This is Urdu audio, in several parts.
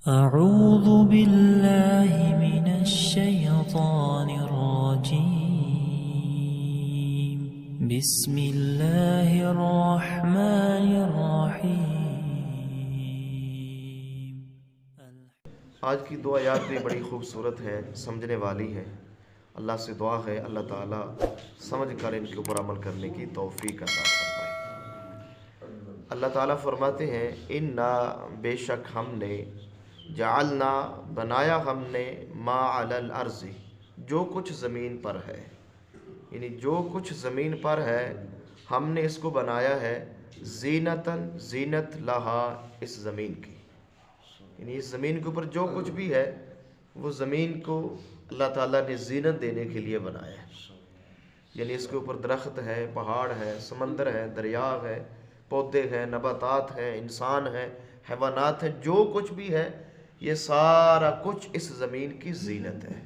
أعوذ بالله من الشيطان الرجيم بسم الله الرحمن الرحيم. آج کی دو آیات بھی بڑی خوبصورت ہے، سمجھنے والی ہے. اللہ سے دعا ہے اللہ تعالیٰ سمجھ کر ان کے اوپر عمل کرنے کی توفیق عطا فرمائے. اللہ تعالیٰ فرماتے ہیں اِنَّا بے شک ہم نے جعلنا بنایا ہم نے ما علی الارض جو کچھ زمین پر ہے، یعنی جو کچھ زمین پر ہے ہم نے اس کو بنایا ہے زینتاً زینت لہا اس زمین کی، یعنی اس زمین کے اوپر جو کچھ بھی ہے وہ زمین کو اللہ تعالیٰ نے زینت دینے کے لیے بنایا ہے. یعنی اس کے اوپر درخت ہے، پہاڑ ہے، سمندر ہے، دریا ہے، پودے ہیں، نباتات ہیں، انسان ہیں، حیوانات ہیں، جو کچھ بھی ہے یہ سارا کچھ اس زمین کی زینت ہے.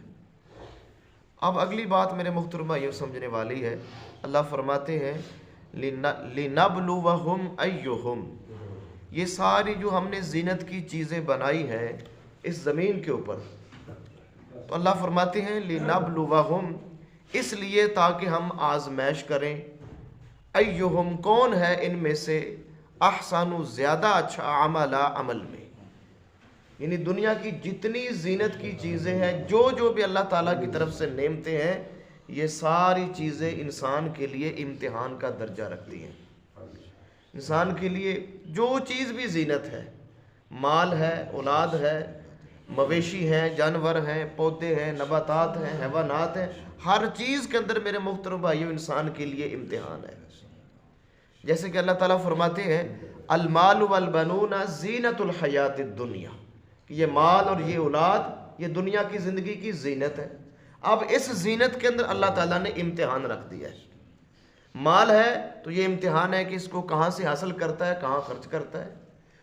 اب اگلی بات میرے محترم بھائیوں سمجھنے والی ہے. اللہ فرماتے ہیں لِنَبْلُوَهُمْ أَيُّهُمْ، یہ ساری جو ہم نے زینت کی چیزیں بنائی ہیں اس زمین کے اوپر، تو اللہ فرماتے ہیں لِنَبْلُوَهُمْ، اس لیے تاکہ ہم آزمائش کریں، ایہم کون ہے ان میں سے، احسن زیادہ اچھا عملا عمل میں. یعنی دنیا کی جتنی زینت کی چیزیں ہیں، جو بھی اللہ تعالیٰ کی طرف سے نعمتیں ہیں، یہ ساری چیزیں انسان کے لیے امتحان کا درجہ رکھتی ہیں. انسان کے لیے جو چیز بھی زینت ہے، مال ہے، اولاد ہے، مویشی ہیں، جانور ہیں، پودے ہیں، نباتات ہیں، حیوانات ہیں، ہر چیز کے اندر میرے محترم بھائیوں انسان کے لیے امتحان ہے. جیسے کہ اللہ تعالیٰ فرماتے ہیں المال والبنون زینت الحیات الدنیا، کہ یہ مال اور یہ اولاد یہ دنیا کی زندگی کی زینت ہے. اب اس زینت کے اندر اللہ تعالیٰ نے امتحان رکھ دیا ہے. مال ہے تو یہ امتحان ہے کہ اس کو کہاں سے حاصل کرتا ہے، کہاں خرچ کرتا ہے.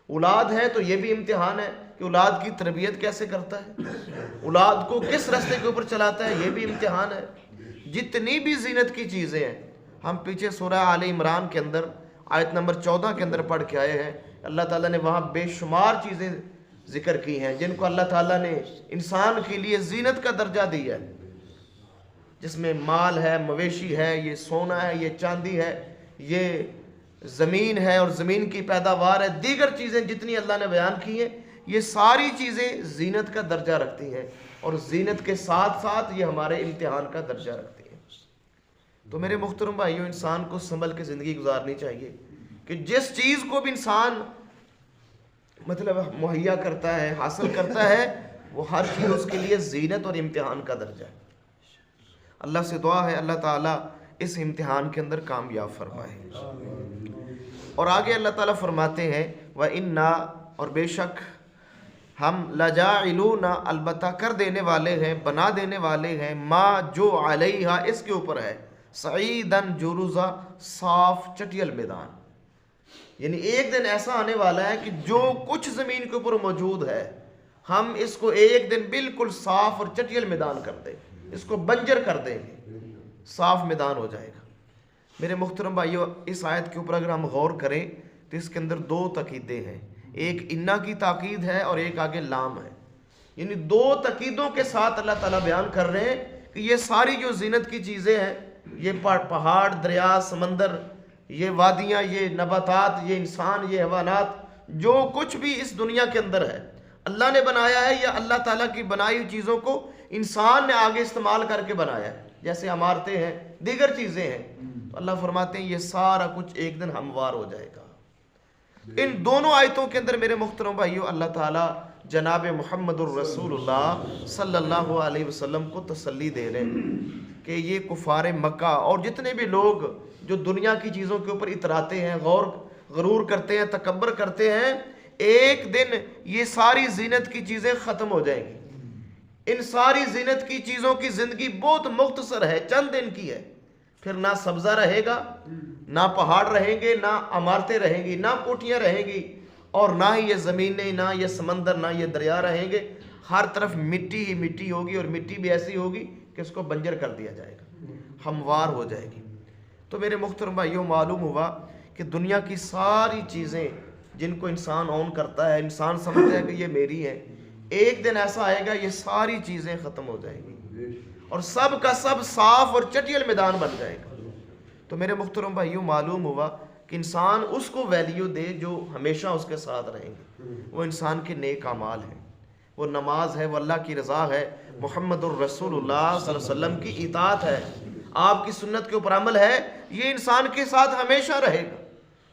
اولاد ہے تو یہ بھی امتحان ہے کہ اولاد کی تربیت کیسے کرتا ہے، اولاد کو کس راستے کے اوپر چلاتا ہے، یہ بھی امتحان ہے. جتنی بھی زینت کی چیزیں ہیں، ہم پیچھے سورہ آل عمران کے اندر آیت نمبر 14 کے اندر پڑھ کے آئے ہیں. اللہ تعالیٰ نے وہاں بے شمار چیزیں ذکر کی ہیں جن کو اللہ تعالیٰ نے انسان کے لیے زینت کا درجہ دیا ہے، جس میں مال ہے، مویشی ہے، یہ سونا ہے، یہ چاندی ہے، یہ زمین ہے اور زمین کی پیداوار ہے، دیگر چیزیں جتنی اللہ نے بیان کی ہیں یہ ساری چیزیں زینت کا درجہ رکھتی ہیں، اور زینت کے ساتھ ساتھ یہ ہمارے امتحان کا درجہ رکھتی ہیں. تو میرے محترم بھائیوں انسان کو سنبھل کے زندگی گزارنی چاہیے کہ جس چیز کو بھی انسان مہیا کرتا ہے، حاصل کرتا ہے، وہ ہر چیز اس کے لیے زینت اور امتحان کا درجہ ہے. اللہ سے دعا ہے اللہ تعالیٰ اس امتحان کے اندر کامیاب فرمائے. اور آگے اللہ تعالیٰ فرماتے ہیں وَإِنَّا، اور بے شک ہم لَجَاعِلُونَ، البتہ کر دینے والے ہیں، بنا دینے والے ہیں، ما جو علیہا اس کے اوپر ہے، سعیداً جرزا، صاف چٹیل میدان. یعنی ایک دن ایسا آنے والا ہے کہ جو کچھ زمین کے اوپر موجود ہے ہم اس کو ایک دن بالکل صاف اور چٹیل میدان کر دیں گے، اس کو بنجر کر دیں گے، صاف میدان ہو جائے گا. میرے محترم بھائیو اس آیت کے اوپر اگر ہم غور کریں تو اس کے اندر دو تاکیدیں ہیں، ایک انا کی تاکید ہے اور ایک آگے لام ہے. یعنی دو تاکیدوں کے ساتھ اللہ تعالیٰ بیان کر رہے ہیں کہ یہ ساری جو زینت کی چیزیں ہیں، یہ پہاڑ، دریا، سمندر، یہ وادیاں، یہ نباتات، یہ انسان، یہ حیوانات، جو کچھ بھی اس دنیا کے اندر ہے اللہ نے بنایا ہے، یا اللہ تعالیٰ کی بنائی ہوئی چیزوں کو انسان نے آگے استعمال کر کے بنایا ہے، جیسے عمارتیں ہیں، دیگر چیزیں ہیں. تو اللہ فرماتے ہیں یہ سارا کچھ ایک دن ہموار ہو جائے گا. ان دونوں آیتوں کے اندر میرے محترم بھائیو اللہ تعالیٰ جناب محمد الرسول اللہ صلی اللہ علیہ وسلم کو تسلی دے رہے ہیں کہ یہ کفار مکہ اور جتنے بھی لوگ جو دنیا کی چیزوں کے اوپر اتراتے ہیں، غرور کرتے ہیں، تکبر کرتے ہیں، ایک دن یہ ساری زینت کی چیزیں ختم ہو جائیں گی. ان ساری زینت کی چیزوں کی زندگی بہت مختصر ہے، چند دن کی ہے. پھر نہ سبزہ رہے گا، نہ پہاڑ رہیں گے، نہ عمارتیں رہیں گی، نہ کوٹیاں رہیں گی، اور نہ ہی یہ زمینیں، نہ یہ سمندر، نہ یہ دریا رہیں گے. ہر طرف مٹی ہی مٹی ہوگی، اور مٹی بھی ایسی ہوگی کہ اس کو بنجر کر دیا جائے گا، ہموار ہو جائے گی. تو میرے محترم بھائیوں معلوم ہوا کہ دنیا کی ساری چیزیں جن کو انسان اون کرتا ہے، انسان سمجھتا ہے کہ یہ میری ہیں، ایک دن ایسا آئے گا یہ ساری چیزیں ختم ہو جائیں گی اور سب کا سب صاف اور چٹیل میدان بن جائے گا. تو میرے محترم بھائیوں معلوم ہوا کہ انسان اس کو ویلیو دے جو ہمیشہ اس کے ساتھ رہیں گے. وہ انسان کے نیک اعمال ہیں، وہ نماز ہے، وہ اللہ کی رضا ہے، محمد الرسول اللہ صلی اللہ علیہ وسلم کی اطاعت ہے، آپ کی سنت کے اوپر عمل ہے. یہ انسان کے ساتھ ہمیشہ رہے گا،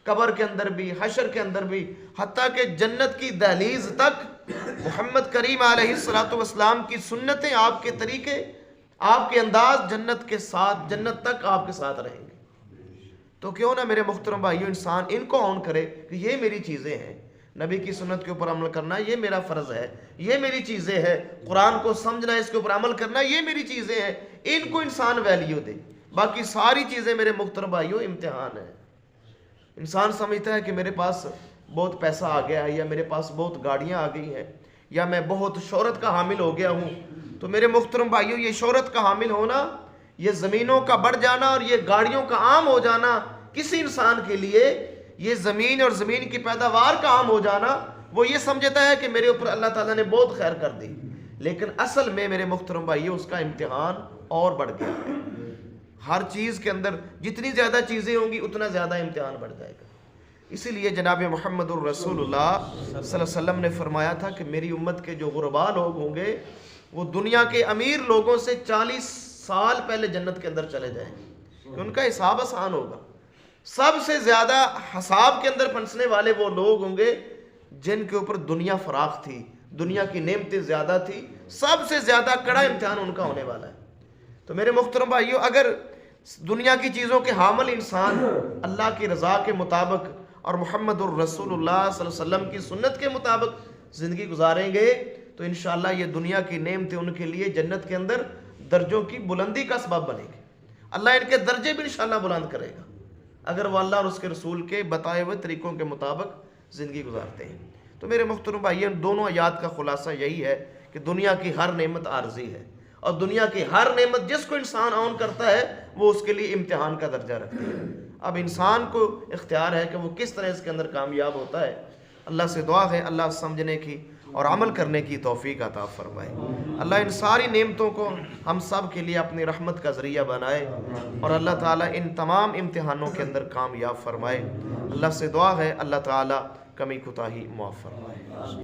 قبر کے اندر بھی، حشر کے اندر بھی، حتیٰ کہ جنت کی دہلیز تک محمد کریم علیہ الصلوۃ والسلام کی سنتیں، آپ کے طریقے، آپ کے انداز جنت کے ساتھ، جنت تک آپ کے ساتھ رہیں گے. تو کیوں نہ میرے محترم بھائیوں انسان ان کو آن کرے کہ یہ میری چیزیں ہیں، نبی کی سنت کے اوپر عمل کرنا یہ میرا فرض ہے، یہ میری چیزیں ہیں، قرآن کو سمجھنا، اس کے اوپر عمل کرنا یہ میری چیزیں ہیں. ان کو انسان ویلیو دے. باقی ساری چیزیں میرے محترم بھائیوں امتحان ہے. انسان سمجھتا ہے کہ میرے پاس بہت پیسہ آ گیا ہے، یا میرے پاس بہت گاڑیاں آ گئی ہیں، یا میں بہت شہرت کا حامل ہو گیا ہوں. تو میرے محترم بھائیوں یہ شہرت کا حامل ہونا، یہ زمینوں کا بڑھ جانا اور یہ گاڑیوں کا عام ہو جانا کسی انسان کے لیے، یہ زمین اور زمین کی پیداوار کا عام ہو جانا، وہ یہ سمجھتا ہے کہ میرے اوپر اللہ تعالیٰ نے بہت خیر کر دی. لیکن اصل میں میرے محترم بھائیوں اس کا امتحان اور بڑھ گیا ہے. ہر چیز کے اندر جتنی زیادہ چیزیں ہوں گی اتنا زیادہ امتحان بڑھ جائے گا. اسی لیے جناب محمد الرسول اللہ صلی اللہ علیہ وسلم نے فرمایا تھا کہ میری امت کے جو غربا لوگ ہوں گے وہ دنیا کے امیر لوگوں سے 40 سال پہلے جنت کے اندر چلے جائیں گے. ان کا حساب آسان ہوگا. سب سے زیادہ حساب کے اندر پھنسنے والے وہ لوگ ہوں گے جن کے اوپر دنیا فراخ تھی، دنیا کی نعمتیں زیادہ تھی. سب سے زیادہ کڑا امتحان ان کا ہونے والا ہے. تو میرے محترم بھائیوں اگر دنیا کی چیزوں کے حامل انسان اللہ کی رضا کے مطابق اور محمد الرسول اللہ صلی اللہ علیہ وسلم کی سنت کے مطابق زندگی گزاریں گے تو انشاءاللہ یہ دنیا کی نعمتیں ان کے لیے جنت کے اندر درجوں کی بلندی کا سبب بنے گی. اللہ ان کے درجے بھی انشاءاللہ بلند کرے گا اگر وہ اللہ اور اس کے رسول کے بتائے ہوئے طریقوں کے مطابق زندگی گزارتے ہیں. تو میرے محترم بھائیوں دونوں آیات کا خلاصہ یہی ہے کہ دنیا کی ہر نعمت عارضی ہے اور دنیا کی ہر نعمت جس کو انسان آن کرتا ہے وہ اس کے لیے امتحان کا درجہ رکھتی ہے. اب انسان کو اختیار ہے کہ وہ کس طرح اس کے اندر کامیاب ہوتا ہے. اللہ سے دعا ہے اللہ سمجھنے کی اور عمل کرنے کی توفیق عطا فرمائے. اللہ ان ساری نعمتوں کو ہم سب کے لیے اپنی رحمت کا ذریعہ بنائے اور اللہ تعالیٰ ان تمام امتحانوں کے اندر کامیاب فرمائے. اللہ سے دعا ہے اللہ تعالیٰ کمی کوتاہی معاف فرمائے.